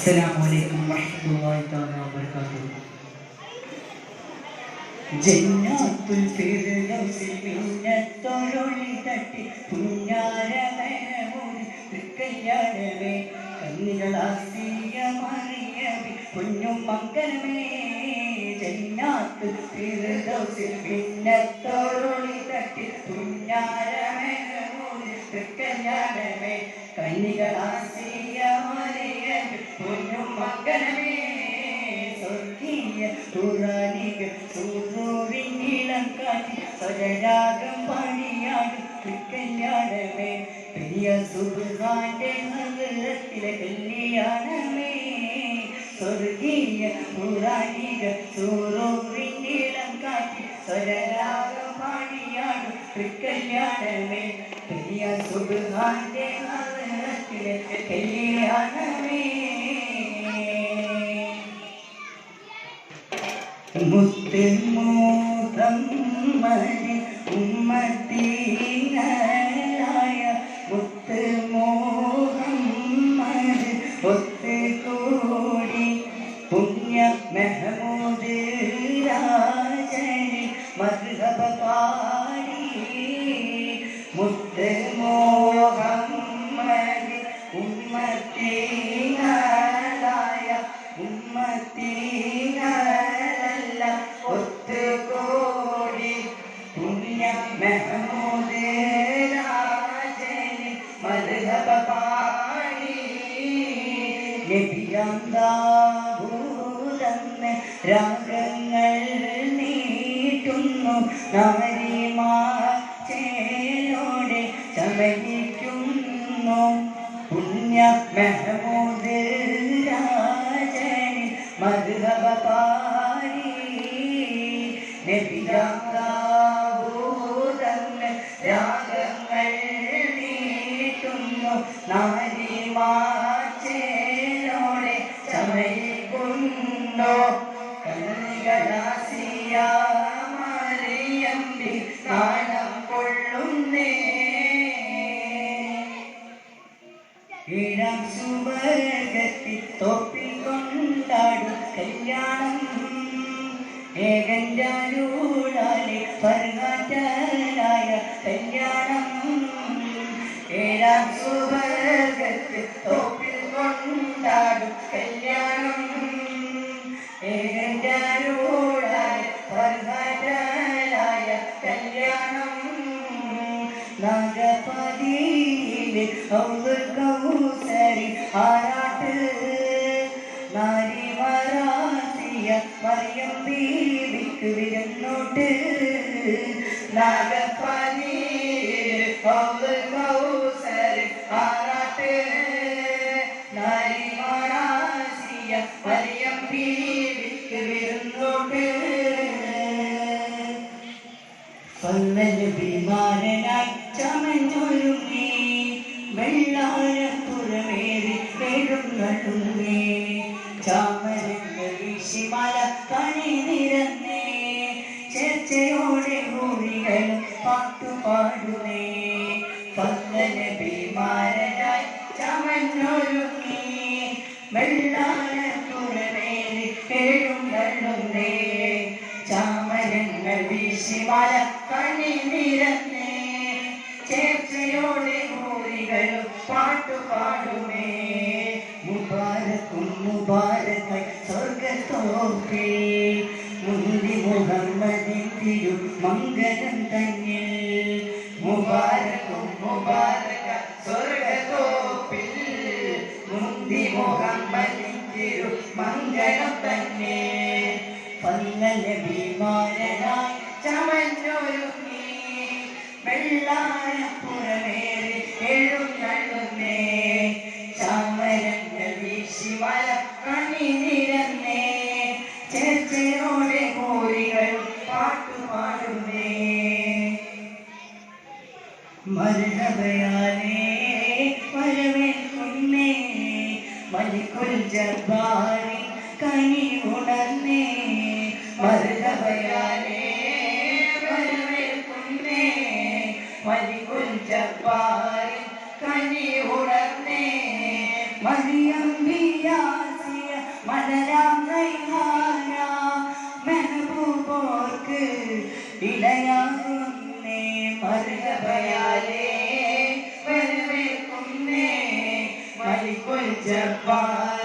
അസ്സലാമു അലൈക്കും വറഹ്മത്തുള്ളാഹി തആല വബറകാതുഹു. ജന്നാത്തുൽ ഫിർദൗസിൽ മിന്നത്തൊരൊളി തട്ടി പുന്നാര മെഹമൂദ് തൃക്കയ്യാടവേ കണ്ണികളാസിയ മറിയമേ പൊന്നും മംഗലമേ. ജന്നാത്തുൽ ഫിർദൗസിൽ മിന്നത്തൊരൊളി തട്ടി പുന്നാര മെഹമൂദ് തൃക്കയ്യാടവേ കണ്ണികളാസിയ മറിയമേ പൊന്നും മംഗലമേ. സ്വർഗീയ പുരാണിക സൂര്യനിളം കാറ്റി സ്വരരാഗം പാടിയാടും തൃക്കല്യാണമേ. പ്രിയ സുബ്ഹാന്റെ ഹദ്റത്തിലെ കല്യാണമേ. സ്വർഗീയ പുരാണിക സൂര്യനിളം കാറ്റി സ്വരരാഗം പാടിയാടും തൃക്കല്യാണമേ. പ്രിയ സുബ്ഹാന്റെ ഹദ്റത്തിലെ കല്യാണമേ. മുത്ത് മുഹമ്മദ് ഉമ്മത്തിനായ മുത്ത് മുഹമ്മദ് ഒത്തുകൂടി പുണ്യ മെഹമൂദ് രാജന് മദ്ഹബ പാടി. മുത്ത് മുഹമ്മദ് ഉമ്മത്തിനായ ഉമ്മത്തിനായ ഒത്തുകൂടി പുണ്യ മെഹമൂദ് രാജന് മദ്ഹബ പാടി. നബിയാം ദാവൂദെന്ന് രാഗങ്ങൾ നീട്ടുന്നു നാരിമാചേലോടെ ചമയിക്കുന്നു പുണ്യ മെഹമൂദ് രാജന് മദ്ഹബ പാടി. നബിയാം ദാവൂദെന്ന് രാഗങ്ങൾ നീട്ടുന്നു നാരിമാചേലോടെ ചമയിക്കുന്നു കണ്ണികളാസിയ മറിയമ്പി നാണം കൊള്ളുന്നേ. ഇടം സുവർഗത്തിൽ തോപ്പിൽ കൊണ്ടാടും കല്യാണം ഏകന്റാലൂടാലെ പർവ്വതനായ കല്യാണം. ഏഴാം സുവർഗത്തിൽ തോപ്പിൽ കൊണ്ടാടും കല്യാണം ഏകന്റാലൂടാലെ പർവ്വതനായ കല്യാണം. നാഗപതിയിലെ ഔദുൽ കൗസരി ആരാട്ട് നാരിമറാസിയ മറിയം ബീവിക്ക് വിരുന്നോട്ട്. നാഗപതിയിലെ ഔദുൽ കൗസരി ആരാട്ട് നാരിമറാസിയ മറിയം ബീവിക്ക് വിരുന്നോട്ട്. നബിമാരനായി ചമഞ്ഞൊരുങ്ങി വെള്ളാരപ്പുറമേറി എഴുന്നള്ളുന്നേ. ചാമരങ്ങൾ വീശിമല കണി നിരന്നേ. ചേർച്ചയോടെ ഹൂറികളും പാട്ടുപാടുന്നേ. നബിമാരനായി ചമഞ്ഞൊരുങ്ങി വെള്ളാരപ്പുറമേറി എഴുന്നള്ളുന്നേ. ചാമരങ്ങൾ വീശിമല കണി നിരന്നേ. ചേർച്ചയോടെ ഹൂറികളും പാട്ടുപാടുമേ. മുബാരക്കും മുബാരക്കായി സ്വർഗത്തോപ്പിൽ മുന്തി മുഹമ്മദിൻ തിരു മംഗലം തന്നിൽ. മുബാരക്കും മുബാരക്കായി സ്വർഗത്തോപ്പിൽ മുന്തി മുഹമ്മദിൻ തിരു മംഗലം തന്നെ. നബിമാരനായി ചമഞ്ഞൊരുങ്ങി വെള്ളാരപ്പുറമേറി എഴുന്നള്ളുന്നേ. ചാമരങ്ങൾ വീശിമല കണി നിരന്നേ. ചേർച്ചയോടെ ഹൂറികൾ പാട്ടുപാടുന്നേ. മർഹബയാലേ വരവേൽക്കുന്നേ. മലിക്കുൽ ജബ്ബാരി കനി ഉണർന്നേ. മർഹബയാലേ വരവേൽക്കുന്നേ. മലിക്കുൽ ജബ്ബാരി കനി ഉണർന്നേ. മറിയം ബിയാസിയ മലരാം റൈഹാന മെഹബൂബോർക്ക് ഇടയാകുന്നേ മർഹബയാലേ വരവേൽക്കുന്നേ മലിക്കുൽ ജബ്ബാർ